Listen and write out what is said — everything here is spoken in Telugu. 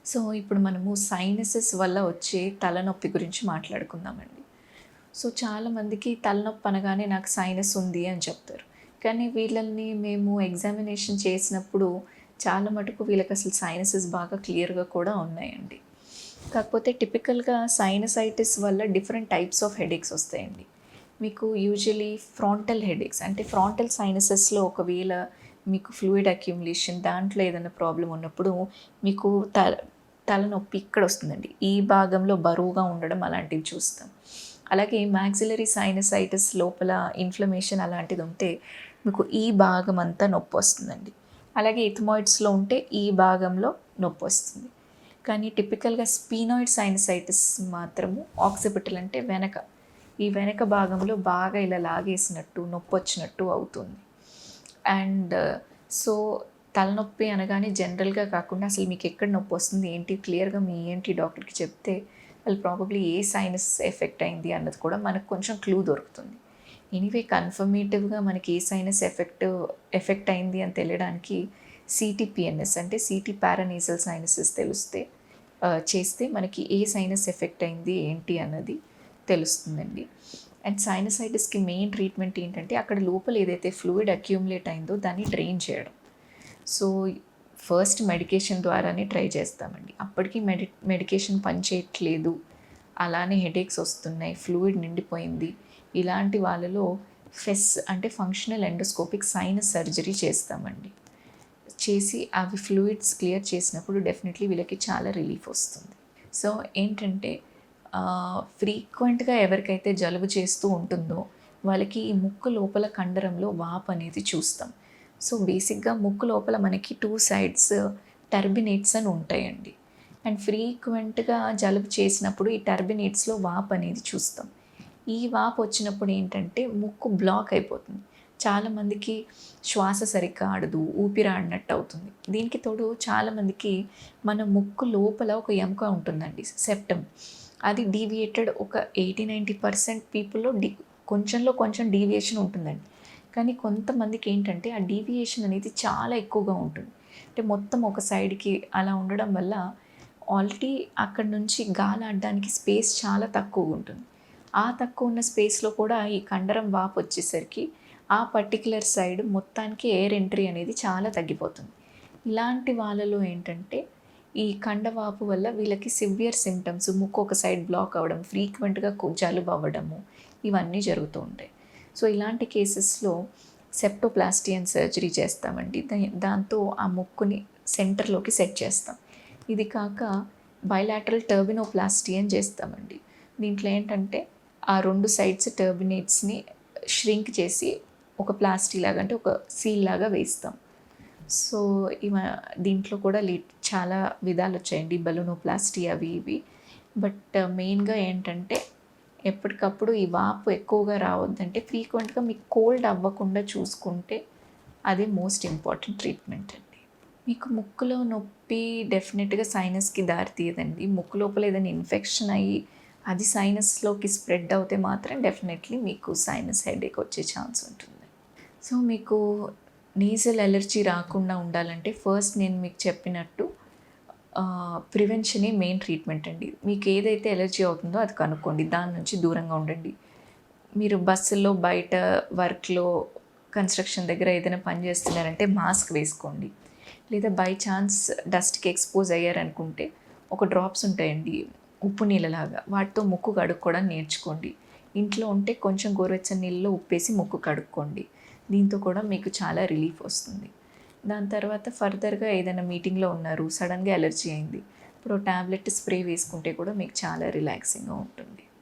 సో ఇప్పుడు మనము సైనసెస్ వల్ల వచ్చే తలనొప్పి గురించి మాట్లాడుకుందామండి. సో చాలామందికి తలనొప్పి అనగానే నాకు సైనస్ ఉంది అని చెప్తారు. కానీ వీళ్ళని మేము ఎగ్జామినేషన్ చేసినప్పుడు చాలా మటుకు వీళ్ళకి అసలు సైనసెస్ బాగా క్లియర్‌గా కూడా ఉన్నాయండి. కాకపోతే టిపికల్‌గా సైనసైటిస్ వల్ల డిఫరెంట్ టైప్స్ ఆఫ్ హెడేక్స్ వస్తాయండి. మీకు యూజువల్లీ ఫ్రాంటల్ హెడేక్స్ అంటే ఫ్రాంటల్ సైనసెస్‌లో ఒకవేళ మీకు ఫ్లూయిడ్ అక్యుములేషన్ దాంట్లో ఏదైనా ప్రాబ్లమ్ ఉన్నప్పుడు మీకు తలనొప్పి ఇక్కడొస్తుందండి. ఈ భాగంలో బరువుగా ఉండడం అలాంటివి చూస్తాం. అలాగే మాక్సిలరీ సైనసైటిస్ లోపల ఇన్‌ఫ్లమేషన్ అలాంటిది ఉంటే మీకు ఈ భాగం అంతా నొప్పొస్తుందండి. అలాగే ఎథమాయిడ్స్‌లో ఉంటే ఈ భాగంలో నొప్పొస్తుంది. కానీ టిపికల్‌గా స్పీనాయిడ్ సైనసైటిస్ మాత్రము ఆక్సిపిటల్ అంటే వెనక, ఈ వెనక భాగంలో బాగా ఇలా లాగేసినట్టు నొప్పొచ్చినట్టు అవుతుంది. అండ్ సో తలనొప్పి అనగానే జనరల్‌గా కాకుండా అసలు మీకు ఎక్కడ నొప్పి వస్తుంది ఏంటి క్లియర్‌గా మీ ఈఎన్‌టీ డాక్టర్‌కి చెప్తే వాళ్ళు ప్రాబబ్లీ ఏ సైనస్ ఎఫెక్ట్ అయింది అన్నది కూడా మనకు కొంచెం క్లూ దొరుకుతుంది. ఎనీవే కన్ఫర్మేటివ్‌గా మనకి ఏ సైనస్ ఎఫెక్ట్ అయింది అని తెలియడానికి సీటీపీఎన్ఎస్ అంటే సీటీ పారానేసల్ సైనసెస్ చేస్తే మనకి ఏ సైనస్ ఎఫెక్ట్ అయింది ఏంటి అన్నది తెలుస్తుందండి. అండ్ సైనసైటిస్కి మెయిన్ ట్రీట్మెంట్ ఏంటంటే అక్కడ లోపల ఏదైతే ఫ్లూయిడ్ అక్యూములేట్ అయిందో దాన్ని డ్రైన్ చేయడం. సో ఫస్ట్ మెడికేషన్ ద్వారానే ట్రై చేస్తామండి. అప్పటికి మెడికేషన్ పనిచేయట్లేదు, అలానే హెడేక్స్ వస్తున్నాయి, ఫ్లూయిడ్ నిండిపోయింది, ఇలాంటి వాళ్ళలో ఫెస్ అంటే ఫంక్షనల్ ఎండోస్కోపిక్ సైనస్ సర్జరీ చేస్తామండి. చేసి అవి ఫ్లూయిడ్స్ క్లియర్ చేసినప్పుడు డెఫినెట్లీ వీళ్ళకి చాలా రిలీఫ్ వస్తుంది. సో ఏంటంటే ఫ్రీక్వెంట్గా ఎవరికైతే జలుబు చేస్తూ ఉంటుందో వాళ్ళకి ఈ ముక్కు లోపల కండరంలో వాపు అనేది చూస్తాం. సో బేసిక్గా ముక్కు లోపల మనకి 2 సైడ్స్ టర్బినేట్స్ అని ఉంటాయండి. అండ్ ఫ్రీక్వెంట్గా జలుబు చేసినప్పుడు ఈ టర్బినేట్స్లో వాపు అనేది చూస్తాం. ఈ వాపు వచ్చినప్పుడు ఏంటంటే ముక్కు బ్లాక్ అయిపోతుంది. చాలామందికి శ్వాస సరిగ్గా ఆడదు, ఊపిరాడినట్టు అవుతుంది. దీనికి తోడు చాలామందికి మన ముక్కు లోపల ఒక ఎముక ఉంటుందండి, సెప్టమ్. అది డీవియేటెడ్ ఒక 80-90% పీపుల్‌లో కొంచెంలో కొంచెం డీవియేషన్ ఉంటుందండి. కానీ కొంతమందికి ఏంటంటే ఆ డీవియేషన్ అనేది చాలా ఎక్కువగా ఉంటుంది. అంటే మొత్తం ఒక సైడ్‌కి అలా ఉండడం వల్ల ఆల్రెడీ అక్కడి నుంచి గాలి ఆడడానికి స్పేస్ చాలా తక్కువగా ఉంటుంది. ఆ తక్కువ ఉన్న స్పేస్‌లో కూడా ఈ కండరం వాపు వచ్చేసరికి ఆ పర్టిక్యులర్ సైడ్ మొత్తానికి ఎయిర్ ఎంట్రీ అనేది చాలా తగ్గిపోతుంది. ఇలాంటి వాళ్ళలో ఏంటంటే ఈ కండవాపు వల్ల వీళ్ళకి సివియర్ సిమ్టమ్స్, ముక్కు ఒక సైడ్ బ్లాక్ అవ్వడం, ఫ్రీక్వెంట్‌గా జలుబు అవ్వడము ఇవన్నీ జరుగుతూ ఉంటాయి. సో ఇలాంటి కేసెస్‌లో సెప్టోప్లాస్టీ అని సర్జరీ చేస్తామండి. దాంతో ఆ ముక్కుని సెంటర్‌లోకి సెట్ చేస్తాం. ఇది కాక బైలాటరల్ టర్బినోప్లాస్టీ అని చేస్తామండి. దీంట్లో ఏంటంటే ఆ 2 సైడ్స్ టర్బినేట్స్‌ని ష్రింక్ చేసి ఒక ప్లాస్టీ లాగా అంటే ఒక సీల్ లాగా వేస్తాం. సో దీంట్లో కూడా చాలా విధాలు వచ్చాయండి, బలూనోప్లాస్టీ అవి ఇవి. బట్ మెయిన్‌గా ఏంటంటే ఎప్పటికప్పుడు ఈ వాపు ఎక్కువగా రావద్దంటే ఫ్రీక్వెంట్‌గా మీకు కోల్డ్ అవ్వకుండా చూసుకుంటే అది మోస్ట్ ఇంపార్టెంట్ ట్రీట్మెంట్ అండి. మీకు ముక్కులో నొప్పి డెఫినెట్‌గా సైనస్‌కి దారి తీయదండి. ముక్కు లోపల ఏదైనా ఇన్ఫెక్షన్ అయ్యి అది సైనస్‌లోకి స్ప్రెడ్ అవుతే మాత్రం డెఫినెట్లీ మీకు సైనస్ హెడేక్ వచ్చే ఛాన్స్ ఉంటుంది. సో మీకు నేజల్ అలర్జీ రాకుండా ఉండాలంటే ఫస్ట్ నేను మీకు చెప్పినట్టు ప్రివెన్షనే మెయిన్ ట్రీట్మెంట్ అండి. మీకు ఏదైతే ఎలర్జీ అవుతుందో అది కనుక్కోండి, దాని నుంచి దూరంగా ఉండండి. మీరు బస్సుల్లో బయట వర్క్‌లో కన్‌స్ట్రక్షన్ దగ్గర ఏదైనా పని చేస్తున్నారంటే మాస్క్ వేసుకోండి. లేదా బై ఛాన్స్ డస్ట్‌కి ఎక్స్‌పోజ్ అయ్యారనుకుంటే ఒక డ్రాప్స్ ఉంటాయండి ఉప్పు నీళ్ళలాగా, వాటితో ముక్కు కడుక్కోవడం నేర్చుకోండి. ఇంట్లో ఉంటే కొంచెం గోరువెచ్చని నీళ్ళలో ఉప్పేసి ముక్కు కడుక్కోండి. దీంతో కూడా మీకు చాలా రిలీఫ్ వస్తుంది. దాని తర్వాత ఫర్దర్‌గా ఏదైనా మీటింగ్‌లో ఉన్నారు, సడన్‌గా అలర్జీ అయింది. ఇప్పుడు టాబ్లెట్ స్ప్రే వేసుకుంటే కూడా మీకు చాలా రిలాక్సింగ్‌గా ఉంటుంది.